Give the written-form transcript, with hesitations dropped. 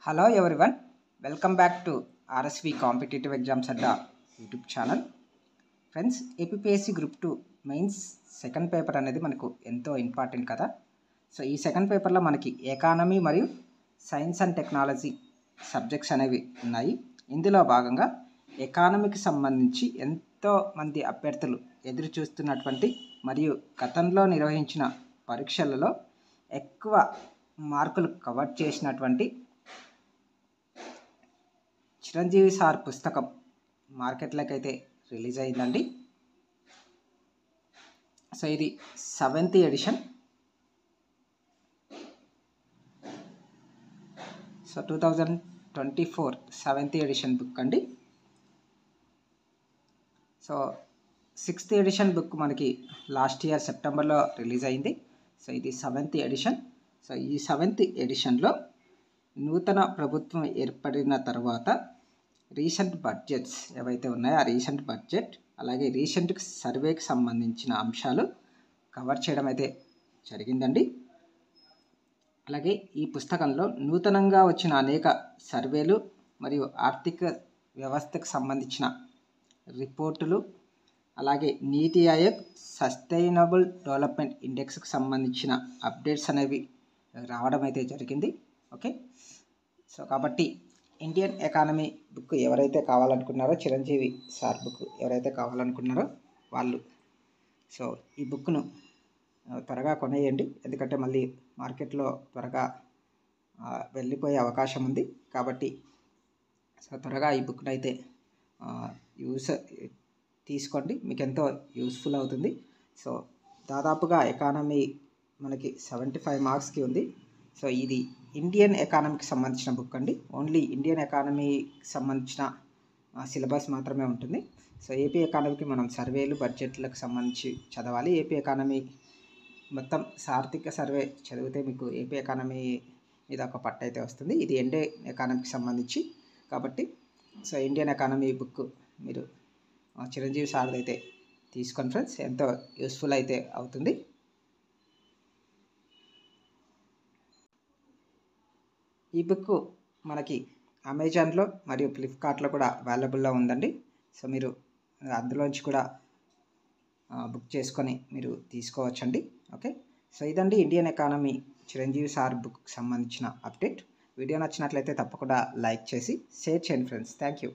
Hello everyone, welcome back to RSV Competitive Exams Adda YouTube channel. Friends, APPSC group 2 mains second paper అనేది మనకు ఎంతో important కదా. So ఈ second పేపర్లో మనకి ఎకానమీ మరియు సైన్స్ అండ్ టెక్నాలజీ సబ్జెక్ట్స్ అనేవి ఉన్నాయి. ఇందులో భాగంగా ఎకానమీకి సంబంధించి ఎంతో మంది అభ్యర్థులు ఎదురు చూస్తున్నటువంటి మరియు గతంలో నిర్వహించిన పరీక్షలలో ఎక్కువ మార్కులు కవర్ చేసినటువంటి చిరంజీవి సార్ పుస్తకం మార్కెట్లోకి అయితే రిలీజ్ అయిందండి. సో ఇది 7th edition. So 2024 7th edition book అండి. సో 6th ఎడిషన్ బుక్ మనకి లాస్ట్ ఇయర్ సెప్టెంబర్లో రిలీజ్ అయింది. సో ఇది 7th ఎడిషన్. సో ఈ 7th ఎడిషన్లో నూతన ప్రభుత్వం ఏర్పడిన తర్వాత రీసెంట్ బడ్జెట్స్ ఏవైతే ఉన్నాయో ఆ రీసెంట్ బడ్జెట్ అలాగే రీసెంట్ సర్వేకి సంబంధించిన అంశాలు కవర్ చేయడం అయితే జరిగిందండి. అలాగే ఈ పుస్తకంలో నూతనంగా వచ్చిన అనేక సర్వేలు మరియు ఆర్థిక వ్యవస్థకు సంబంధించిన రిపోర్టులు అలాగే నీతి ఆయోగ్ సస్టైనబుల్ డెవలప్మెంట్ ఇండెక్స్కి సంబంధించిన అప్డేట్స్ అనేవి రావడం అయితే జరిగింది. ఓకే, సో కాబట్టి ఇండియన్ ఎకానమీ బుక్ ఎవరైతే కావాలనుకున్నారో, చిరంజీవి సార్ బుక్ ఎవరైతే కావాలనుకున్నారో వాళ్ళు సో ఈ బుక్ను త్వరగా కొనేయండి. ఎందుకంటే మళ్ళీ మార్కెట్లో త్వరగా వెళ్ళిపోయే అవకాశం ఉంది. కాబట్టి సో త్వరగా ఈ బుక్ను అయితే తీసుకోండి, మీకు ఎంతో యూస్ఫుల్ అవుతుంది. సో దాదాపుగా ఎకానమీ మనకి 75 మార్క్స్కి ఉంది. సో ఇది ఇండియన్ ఎకానమీకి సంబంధించిన బుక్ అండి. ఓన్లీ ఇండియన్ ఎకానమీకి సంబంధించిన సిలబస్ మాత్రమే ఉంటుంది. సో ఏపీ ఎకానమీకి మనం సర్వేలు బడ్జెట్లకు సంబంధించి చదవాలి. ఏపీ ఎకానమీ మొత్తం ఆర్థిక సర్వే చదివితే మీకు ఏపీ ఎకానమీ మీద ఒక పట్టు అయితే వస్తుంది. ఇది ఇండియన్ ఎకానమీకి సంబంధించి కాబట్టి సో ఇండియన్ ఎకానమీ బుక్ మీరు చిరంజీవి సార్ది అయితే తీసుకోండి ఫ్రెండ్స్, ఎంతో యూస్ఫుల్ అయితే అవుతుంది. ఈ బుక్ మనకి అమెజాన్లో మరియు ఫ్లిప్కార్ట్లో కూడా అవైలబుల్లో ఉందండి. సో మీరు అందులోంచి కూడా బుక్ చేసుకొని మీరు తీసుకోవచ్చండి. ఓకే, సో ఇదండి ఇండియన్ ఎకానమీ చిరంజీవి సార్ బుక్కి సంబంధించిన అప్డేట్. వీడియో నచ్చినట్లయితే తప్పకుండా లైక్ చేసి షేర్ చేయండి ఫ్రెండ్స్. Thank you.